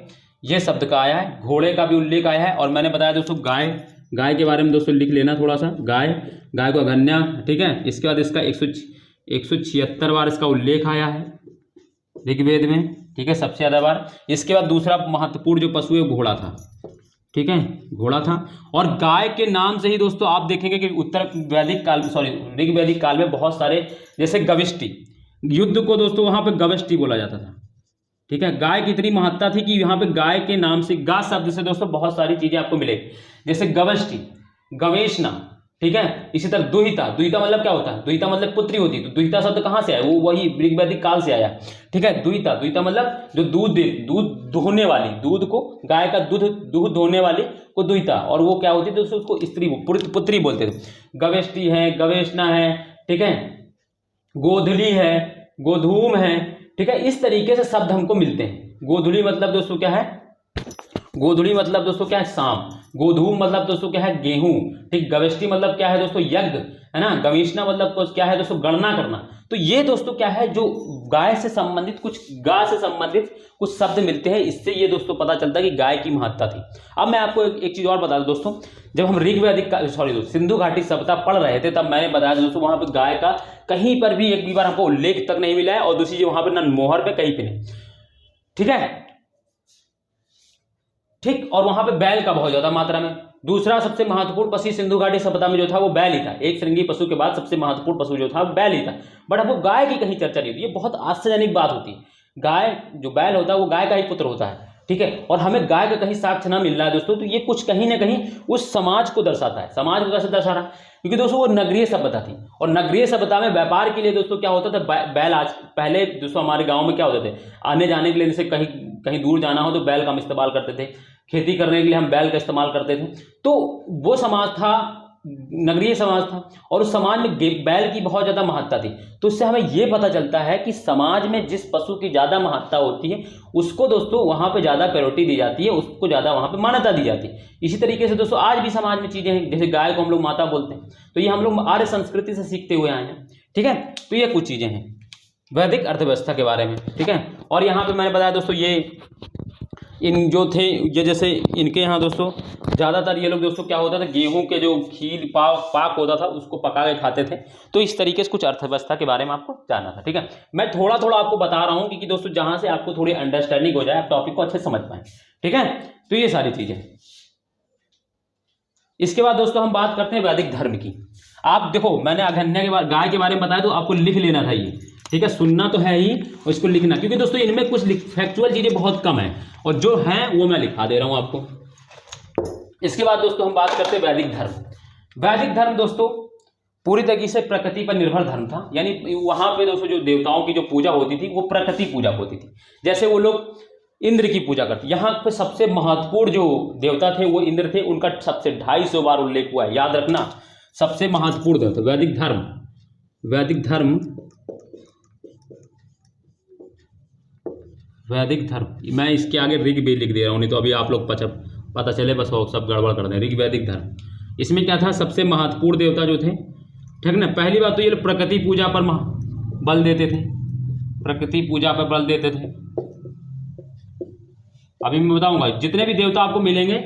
ये शब्द का आया है। घोड़े का भी उल्लेख आया है। और मैंने बताया दोस्तों गाय के बारे में दोस्तों लिख लेना थोड़ा सा। गाय को अघन्या, ठीक है। इसके बाद इसका 176 बार इसका उल्लेख आया है ऋग्वेद में, ठीक है, सबसे ज़्यादा बार। इसके बाद दूसरा महत्वपूर्ण जो पशु है घोड़ा था, ठीक है, घोड़ा था। और गाय के नाम से ही दोस्तों आप देखेंगे कि ऋग्वैदिक काल में बहुत सारे, जैसे गविष्टि, युद्ध को दोस्तों वहाँ पे गविष्टि बोला जाता था, ठीक है। गाय की इतनी महत्ता थी कि यहाँ पे गाय के नाम से, गा शब्द से दोस्तों बहुत सारी चीजें आपको मिलेगी, जैसे गवष्टि, गवेशना, ठीक है। इसी तरह दुहिता, दुहिता मतलब क्या होता है? दुहिता मतलब पुत्री होती है। तो दुहिता शब्द कहाँ से आया? वो वही ऋग्वैदिक काल से आया, ठीक है। दुहिता मतलब जो दूध दोहने वाली, दूध को, गाय का दूध दोहने वाली को दुहिता, और वो क्या होती थी दोस्तों? उसको स्त्री, पुत्री बोलते थे। गवेष्टि है, गवेशना है, ठीक है, गोधली है, गोधूम है, ठीक है। इस तरीके से शब्द हमको मिलते हैं। गोधुली मतलब दोस्तों क्या है? गोधुली मतलब दोस्तों क्या है? शाम। गोधूम मतलब दोस्तों क्या है? गेहूं, ठीक। गवेष्टि मतलब क्या है दोस्तों? यज्ञ, है ना। गवेशना मतलब क्या है दोस्तों? गणना करना। तो ये दोस्तों क्या है, जो गाय से संबंधित कुछ शब्द मिलते हैं, इससे ये दोस्तों पता चलता है कि गाय की महत्ता थी। अब मैं आपको एक चीज और बता दूं दोस्तों, जब हम सिंधु घाटी सभ्यता पढ़ रहे थे, तब मैंने बताया दोस्तों वहां पे गाय का कहीं पर भी एक भी बार हमको उल्लेख तक नहीं मिला है, और दूसरी चीज वहां पर ना मोहर पे, कहीं पे नहीं, ठीक है, ठीक। और वहां पे बैल का बहुत ज्यादा मात्रा में। दूसरा सबसे महत्वपूर्ण पशु सिंधु घाटी सभ्यता में जो था वो बैल ही था। एक श्रृंगी पशु के बाद सबसे महत्वपूर्ण पशु जो था बैल ही था। बट हमको गाय की कहीं चर्चा नहीं होती। ये बहुत आश्चर्यजनक बात होती है। गाय, जो बैल होता है वो गाय का ही पुत्र होता है, ठीक है। और हमें गाय का कहीं साक्ष्य ना मिल रहा है दोस्तों, तो ये कुछ कहीं ना कहीं उस समाज को दर्शाता है। समाज को कैसे दर्शा रहा है? क्योंकि दोस्तों वो नगरीय सभ्यता थी, और नगरीय सभ्यता में व्यापार के लिए दोस्तों क्या होता था? बैल, आज पहले दोस्तों हमारे गाँव में क्या होते थे, आने जाने के लिए, जैसे कहीं दूर जाना हो तो बैल का हम इस्तेमाल करते थे। खेती करने के लिए हम बैल का इस्तेमाल करते थे। तो वो समाज था, नगरीय समाज था, और उस समाज में बैल की बहुत ज़्यादा महत्ता थी। तो इससे हमें ये पता चलता है कि समाज में जिस पशु की ज़्यादा महत्ता होती है, उसको दोस्तों वहाँ पे ज़्यादा प्रायोरिटी दी जाती है, उसको ज़्यादा वहाँ पे मान्यता दी जाती है। इसी तरीके से दोस्तों आज भी समाज में चीज़ें हैं, जैसे गाय को हम लोग माता बोलते हैं, तो ये हम लोग आर्य संस्कृति से सीखते हुए आए हैं, ठीक है। तो ये कुछ चीज़ें हैं वैदिक अर्थव्यवस्था के बारे में, ठीक है। और यहाँ पर मैंने बताया दोस्तों, ये इन जो थे, ये जैसे इनके यहाँ दोस्तों ज़्यादातर ये लोग दोस्तों क्या होता था, गेहूं के जो खील पाक होता था उसको पका के खाते थे। तो इस तरीके से कुछ अर्थव्यवस्था के बारे में आपको जानना था, ठीक है। मैं थोड़ा थोड़ा आपको बता रहा हूँ कि दोस्तों जहाँ से आपको थोड़ी अंडरस्टैंडिंग हो जाए, आप टॉपिक को अच्छे से समझ पाए, ठीक है। तो ये सारी चीज़ें। इसके बाद दोस्तों हम बात करते हैं वैदिक धर्म की। आप देखो, मैंने अघन्या के बारे, गाय के बारे में बताया, तो आपको लिख लेना था ये, ठीक है। सुनना तो है ही, और इसको लिखना, क्योंकि दोस्तों इनमें कुछ फैक्चुअल चीजें बहुत कम है, और जो हैं वो मैं लिखा दे रहा हूं आपको। इसके बाद दोस्तों हम बात करते हैं वैदिक धर्म। वैदिक धर्म दोस्तों पूरी तरीके से प्रकृति पर निर्भर धर्म था। यानी वहां पे दोस्तों जो देवताओं की जो पूजा होती थी वो प्रकृति पूजा होती थी। जैसे वो लोग इंद्र की पूजा करते, यहाँ पे सबसे महत्वपूर्ण जो देवता थे वो इंद्र थे। उनका सबसे 250 बार उल्लेख हुआ है, याद रखना। सबसे महत्वपूर्ण देवता, वैदिक धर्म, मैं इसके आगे ऋग भी लिख दे रहा हूँ, नहीं तो अभी आप लोग पता चले बस हो सब गड़बड़ कर दें। ऋग वैदिक धर्म, इसमें क्या था, सबसे महत्वपूर्ण देवता जो थे, ठीक ना। पहली बात तो ये प्रकृति पूजा पर बल देते थे, अभी मैं बताऊंगा। जितने भी देवता आपको मिलेंगे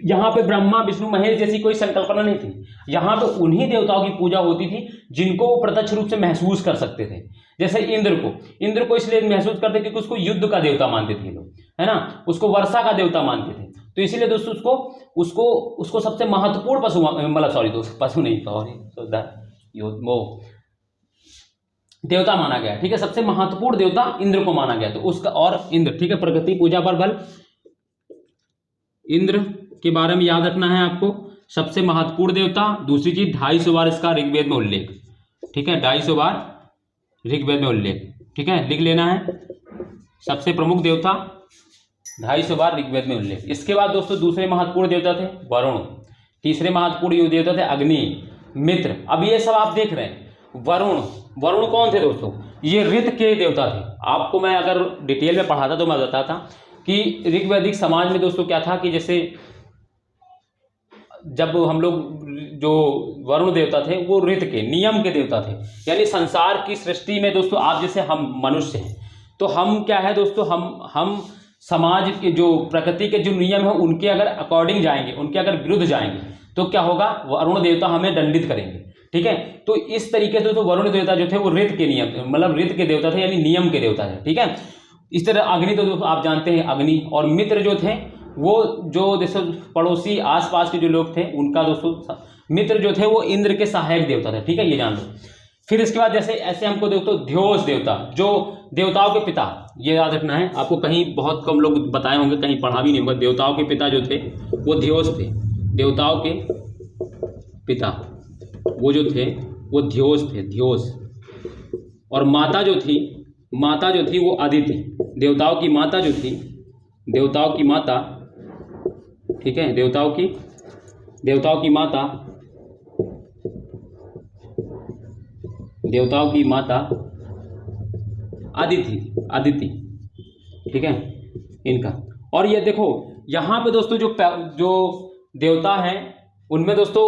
यहाँ पे ब्रह्मा विष्णु महेश जैसी कोई संकल्पना नहीं थी। यहाँ पे उन्हीं देवताओं की पूजा होती थी जिनको वो प्रत्यक्ष रूप से महसूस कर सकते थे। जैसे इंद्र को इसलिए महसूस करते क्योंकि उसको युद्ध का देवता मानते थे लोग, है ना। उसको वर्षा का देवता मानते थे। तो इसीलिए दोस्तों उसको सबसे महत्वपूर्ण पशु, मतलब सॉरी दोस्तों, पशु नहीं, वो देवता माना गया, ठीक है। सबसे महत्वपूर्ण देवता इंद्र को माना गया। तो उसका, और इंद्र, ठीक है, प्रकृति पूजा पर बल, इंद्र के बारे में याद रखना है आपको, सबसे महत्वपूर्ण देवता। दूसरी चीज 250 बार इसका ऋग्वेद में उल्लेख, ठीक है, 250 बार ऋग्वेद में उल्लेख, ठीक है, लिख लेना है। सबसे प्रमुख देवता, 250 बार ऋग्वेद में उल्लेख। इसके बाद दोस्तों दूसरे महत्वपूर्ण देवता थे वरुण, तीसरे महत्वपूर्ण युद्ध देवता थे अग्नि, मित्र। अब ये सब आप देख रहे हैं। वरुण, वरुण कौन थे दोस्तों? ये ऋत के देवता थे। आपको मैं अगर डिटेल में पढ़ाता तो मैं बताता कि ऋग्वैदिक समाज में दोस्तों क्या था कि जैसे जब हम लोग जो वरुण देवता थे वो ऋत के, नियम के देवता थे। यानी संसार की सृष्टि में दोस्तों आप जैसे हम मनुष्य हैं तो हम क्या है दोस्तों, हम समाज के जो प्रकृति के जो नियम है उनके अगर अकॉर्डिंग जाएंगे, उनके अगर विरुद्ध जाएंगे तो क्या होगा, वरुण देवता हमें दंडित करेंगे। ठीक है, तो इस तरीके से दोस्तों वरुण देवता जो थे वो ऋत के नियम मतलब ऋत के देवता थे, यानी नियम के देवता थे। ठीक है, इस तरह अग्नि तो दोस्तों आप जानते हैं अग्नि, और मित्र जो थे वो जो जैसे पड़ोसी आसपास के जो लोग थे उनका दोस्तों मित्र जो थे वो इंद्र के सहायक देवता थे। ठीक है, ये जान लो। फिर इसके बाद जैसे ऐसे हमको दोस्तों ध्योस देवता, जो देवताओं के पिता, ये याद रखना है आपको, कहीं बहुत कम लोग बताए होंगे, कहीं पढ़ा भी नहीं होगा। देवताओं के पिता जो थे वो ध्योस थे, देवताओं के पिता वो जो थे वो ध्योस थे, ध्योस। और माता जो थी वो अदिति, देवताओं की माता जो थी, देवताओं की माता, ठीक है, देवताओं की माता अदिति। ठीक है, इनका। और ये देखो यहाँ पे दोस्तों जो देवता हैं उनमें दोस्तों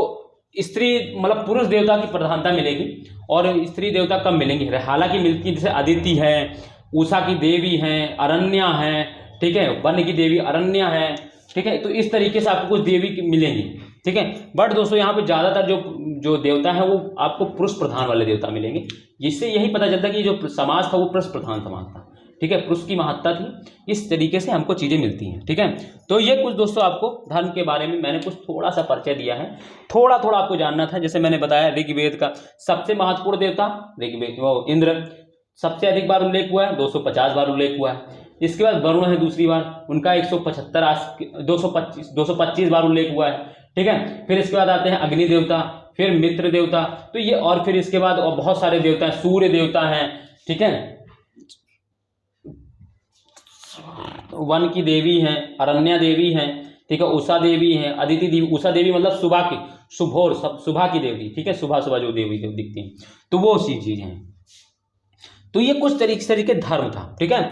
स्त्री मतलब पुरुष देवता की प्रधानता मिलेगी और स्त्री देवता कम मिलेंगी। हालांकि मिलती जैसे अदिति है, उषा की देवी हैं, अरण्या है, ठीक है, वन की देवी अरण्या है। ठीक है, तो इस तरीके से आपको कुछ देवी मिलेंगी। ठीक है, बट दोस्तों यहाँ पे ज़्यादातर जो देवता है वो आपको पुरुष प्रधान वाले देवता मिलेंगे, जिससे यही पता चलता है कि जो समाज था वो पुरुष प्रधान समाज था। ठीक है, पुरुष की महत्ता थी। इस तरीके से हमको चीज़ें मिलती हैं। ठीक है, तो ये कुछ दोस्तों आपको धर्म के बारे में मैंने कुछ थोड़ा सा परिचय दिया है, थोड़ा थोड़ा आपको जानना था। जैसे मैंने बताया ऋग्वेद का सबसे महत्वपूर्ण देवता ऋग्वेद वो इंद्र, सबसे अधिक बार उल्लेख हुआ है, 250 बार उल्लेख हुआ है। इसके बाद वरुण है दूसरी बार, उनका 225 बार उल्लेख हुआ है। ठीक है, फिर इसके बाद आते हैं अग्नि देवता, फिर मित्र देवता, तो ये, और फिर इसके बाद और बहुत सारे देवता हैं, सूर्य देवता हैं। ठीक है, वन की देवी हैं, अरण्या देवी हैं। ठीक है, उषा देवी हैं, अदिति देवी। उषा देवी मतलब सुबह की, सुबह की देवी। ठीक है, सुबह जो देवी दिखती हैं, तो वो सी चीज हैं। तो ये कुछ तरीके धर्म था। ठीक है,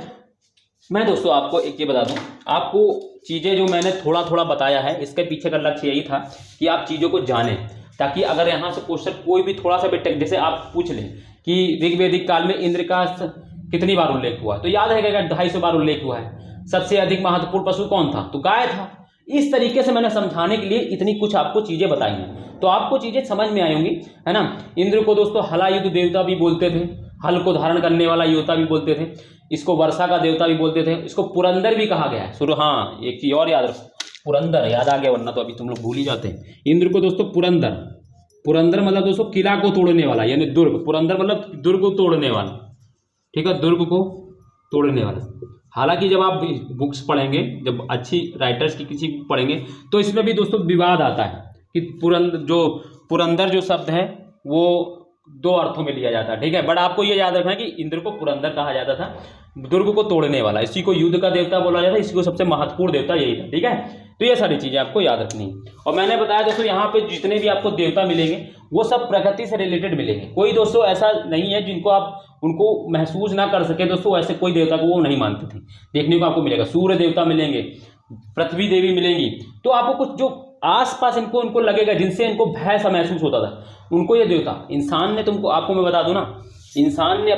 मैं दोस्तों आपको एक ये बता दूं, आपको चीज़ें जो मैंने थोड़ा थोड़ा बताया है इसके पीछे का लक्ष्य यही था कि आप चीज़ों को जानें, ताकि अगर यहाँ से क्वेश्चन कोई भी थोड़ा सा भी जैसे आप पूछ लें कि ऋग्वैदिक काल में इंद्र का कितनी बार उल्लेख हुआ, तो याद रहेगा 250 बार उल्लेख हुआ है। सबसे अधिक महत्वपूर्ण पशु कौन था, तो गाय था। इस तरीके से मैंने समझाने के लिए इतनी कुछ आपको चीज़ें बताई हैं, तो आपको चीज़ें समझ में आई होंगी, है ना। इंद्र को दोस्तों हलायुध देवता भी बोलते थे, हल को धारण करने वाला देवता भी बोलते थे, इसको वर्षा का देवता भी बोलते थे, इसको पुरंदर भी कहा गया है। सुनो, हाँ एक चीज और याद रखो, पुरंदर याद आ गया, वरना तो अभी तुम लोग भूल ही जाते हैं। इंद्र को दोस्तों पुरंदर मतलब दोस्तों किला को तोड़ने वाला, यानी दुर्ग। पुरंदर मतलब दुर्ग को तोड़ने वाला। ठीक है, दुर्ग को तोड़ने वाला। हालांकि जब आप बुक्स पढ़ेंगे, जब अच्छी राइटर्स की किसी पढ़ेंगे, तो इसमें भी दोस्तों विवाद आता है कि पुरंदर जो शब्द है वो 2 अर्थों में लिया जाता है। ठीक है, बट आपको ये याद रखना है कि इंद्र को पुरंदर कहा जाता था, दुर्ग को तोड़ने वाला। इसी को युद्ध का देवता बोला जाता है, इसी को सबसे महत्वपूर्ण देवता यही था। ठीक है, तो ये सारी चीजें आपको याद रखनी है। और मैंने बताया दोस्तों यहाँ पे जितने भी आपको देवता मिलेंगे वो सब प्रकृति से रिलेटेड मिलेंगे। कोई दोस्तों ऐसा नहीं है जिनको आप उनको महसूस ना कर सके दोस्तों, ऐसे कोई देवता को वो नहीं मानते थे, देखने को आपको मिलेगा। सूर्य देवता मिलेंगे, पृथ्वी देवी मिलेंगी, तो आपको कुछ जो आसपास इनको लगेगा, जिनसे इनको भय सा महसूस होता था, उनको ये देवता। इंसान ने आपको मैं बता दूं ना, इंसान ने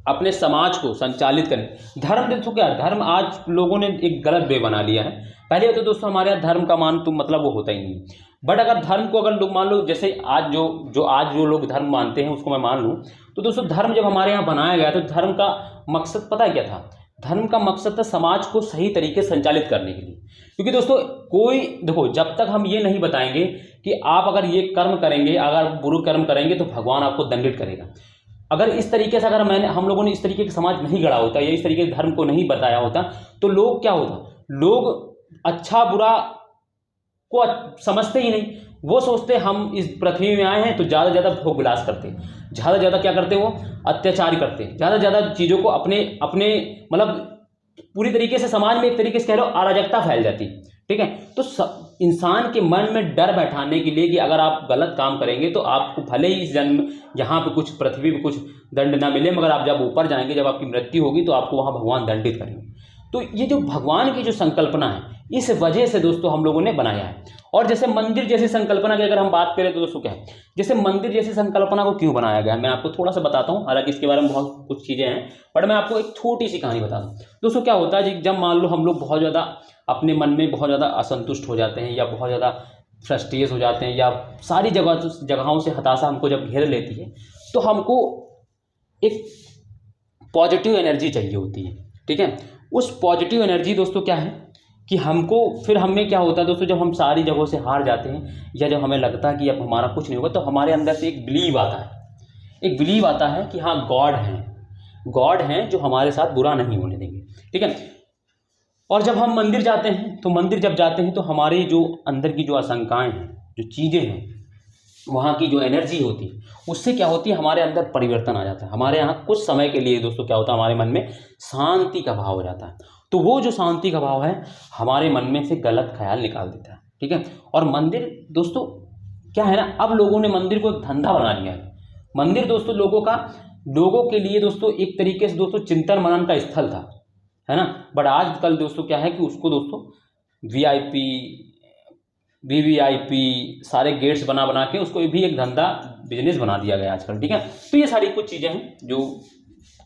अपने समाज को संचालित करने, धर्म देखो क्या, धर्म आज लोगों ने एक गलत वे बना लिया है। पहले तो दोस्तों हमारे यहाँ धर्म का मान तो मतलब वो होता ही नहीं, बट अगर धर्म को अगर लोग मान लो, जैसे आज जो लोग धर्म मानते हैं उसको मैं मान लूँ, तो दोस्तों धर्म जब हमारे यहाँ बनाया गया तो धर्म का मकसद पता है क्या था? धर्म का मकसद था समाज को सही तरीके से संचालित करने के लिए। क्योंकि दोस्तों कोई देखो, जब तक हम ये नहीं बताएंगे कि आप अगर ये कर्म करेंगे, अगर बुरे कर्म करेंगे तो भगवान आपको दंडित करेगा, अगर इस तरीके से अगर हम लोगों ने इस तरीके का समाज नहीं गढ़ा होता या इस तरीके के धर्म को नहीं बताया होता, तो लोग क्या होता, लोग अच्छा बुरा को समझते ही नहीं। वो सोचते हम इस पृथ्वी में आए हैं तो ज़्यादा से ज़्यादा भोग विलास करते, ज़्यादा से ज़्यादा क्या करते, वो अत्याचार करते, ज़्यादा से ज़्यादा चीज़ों को अपने मतलब पूरी तरीके से समाज में एक तरीके से कह लो अराजकता फैल जाती। ठीक है। तो इंसान के मन में डर बैठाने के लिए कि अगर आप गलत काम करेंगे तो आपको भले ही इस जन्म यहाँ पे कुछ पृथ्वी पे कुछ दंड ना मिले, मगर आप जब ऊपर जाएंगे, जब आपकी मृत्यु होगी तो आपको वहाँ भगवान दंडित करेंगे। तो ये जो भगवान की जो संकल्पना है, इस वजह से दोस्तों हम लोगों ने बनाया है। और जैसे मंदिर जैसी संकल्पना की अगर हम बात करें तो दोस्तों क्या है, जैसे मंदिर जैसी संकल्पना को क्यों बनाया गया, मैं आपको थोड़ा सा बताता हूँ। हालांकि इसके बारे में बहुत कुछ चीज़ें हैं, बट मैं आपको एक छोटी सी कहानी बता दूँ। दोस्तों क्या होता है, जब मान लो हम लोग बहुत ज़्यादा अपने मन में बहुत ज़्यादा असंतुष्ट हो जाते हैं, या बहुत ज़्यादा फ्रस्ट्रेट हो जाते हैं, या सारी जगहों से हताशा हमको जब घेर लेती है, तो हमको एक पॉजिटिव एनर्जी चाहिए होती है। ठीक है। उस पॉजिटिव एनर्जी दोस्तों क्या है कि हमको फिर हमें क्या होता है दोस्तों, जब हम सारी जगहों से हार जाते हैं, या जब हमें लगता है कि अब हमारा कुछ नहीं होगा, तो हमारे अंदर से एक बिलीव आता है, एक बिलीव आता है कि हाँ गॉड हैं जो हमारे साथ बुरा नहीं होने देंगे। ठीक है। और जब हम मंदिर जाते हैं, तो मंदिर जब जाते हैं तो हमारे जो अंदर की जो आशंकाएं हैं, जो चीज़ें हैं, वहाँ की जो एनर्जी होती है, उससे क्या होती है, हमारे अंदर परिवर्तन आ जाता है। हमारे यहाँ कुछ समय के लिए दोस्तों क्या होता है, हमारे मन में शांति का भाव हो जाता है। तो वो जो शांति का भाव है, हमारे मन में से गलत ख्याल निकाल देता है। ठीक है। और मंदिर दोस्तों क्या है ना, अब लोगों ने मंदिर को एक धंधा बना लिया है। मंदिर दोस्तों लोगों के लिए दोस्तों एक तरीके से दोस्तों चिंतन मनन का स्थल था, है ना। बट आजकल दोस्तों क्या है कि उसको दोस्तों VIP VVIP सारे गेट्स बना के उसको भी एक धंधा बिजनेस बना दिया गया आजकल। ठीक है। तो ये सारी कुछ चीज़ें हैं जो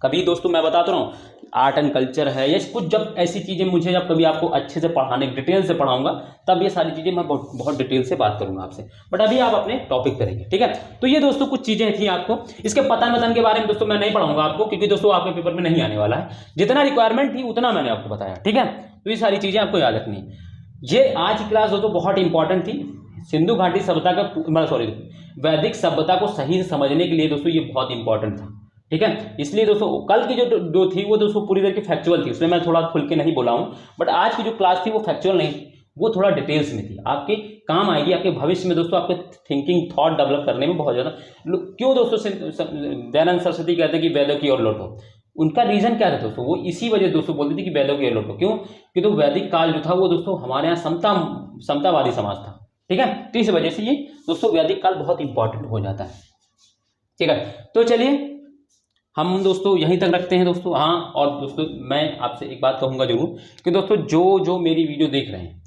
कभी दोस्तों मैं बताता रहा हूँ, आर्ट एंड कल्चर है, या कुछ जब ऐसी चीज़ें मुझे जब कभी आपको अच्छे से पढ़ाने डिटेल से पढ़ाऊंगा, तब ये सारी चीज़ें मैं बहुत डिटेल से बात करूंगा आपसे। बट अभी आप अपने टॉपिक करेंगे। ठीक है। तो ये दोस्तों कुछ चीज़ें थी आपको। इसके पतन के बारे में दोस्तों मैं नहीं पढ़ाऊंगा आपको, क्योंकि दोस्तों आपके पेपर में नहीं आने वाला है। जितना रिक्वायरमेंट थी उतना मैंने आपको बताया। ठीक है। तो ये सारी चीज़ें आपको याद रखनी है। ये आज की क्लास दोस्तों बहुत इंपॉर्टेंट थी। सिंधु घाटी सभ्यता का वैदिक सभ्यता को सही से समझने के लिए दोस्तों ये बहुत इंपॉर्टेंट था। ठीक है। इसलिए दोस्तों कल की जो थी वो दोस्तों पूरी तरह की फैक्चुअल थी, उसमें मैं थोड़ा खुल के नहीं बोला हूँ। बट आज की जो क्लास थी वो फैक्चुअल नहीं थी, वो थोड़ा डिटेल्स में थी, आपके काम आएगी आपके भविष्य में दोस्तों, आपके थिंकिंग थॉट डेवलप करने में बहुत ज़्यादा। क्यों दोस्तों दयानंद सरस्वती कहते हैं कि वेदों की ओर लौटो, उनका रीजन क्या था दोस्तों, वो इसी वजह दोस्तों बोलते थे कि वेदों की ओर लौटो। क्यों? कि तो वैदिक काल जो था वो दोस्तों हमारे यहाँ समतावादी समाज था। ठीक है। तो इस वजह से ये दोस्तों वैदिक काल बहुत इंपॉर्टेंट हो जाता है। ठीक है। तो चलिए हम दोस्तों यहीं तक रखते हैं दोस्तों। हाँ, और दोस्तों मैं आपसे एक बात कहूँगा जरूर कि दोस्तों जो मेरी वीडियो देख रहे हैं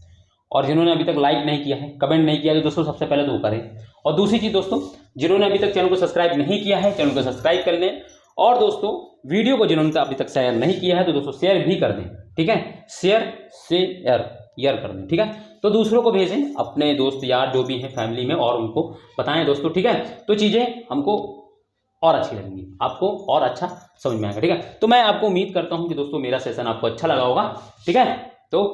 और जिन्होंने अभी तक लाइक नहीं किया है, कमेंट नहीं किया, तो दोस्तों सबसे पहले तो वो करें। और दूसरी चीज़ दोस्तों, जिन्होंने अभी तक चैनल को सब्सक्राइब नहीं किया है, चैनल को सब्सक्राइब कर लें। और दोस्तों वीडियो को जिन्होंने अभी तक शेयर नहीं किया है तो दोस्तों शेयर भी कर दें। ठीक है। शेयर कर दें। ठीक है। तो दूसरों को भेजें, अपने दोस्त यार जो भी हैं फैमिली में, और उनको बताएं दोस्तों। ठीक है। तो चीज़ें हमको और अच्छी लगेंगी, आपको और अच्छा समझ में आएगा। ठीक है। तो मैं आपको उम्मीद करता हूं कि दोस्तों मेरा सेशन आपको अच्छा लगा होगा। ठीक है। तो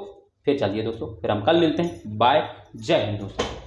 फिर चलिए दोस्तों, फिर हम कल मिलते हैं। बाय, जय हिंद दोस्तों।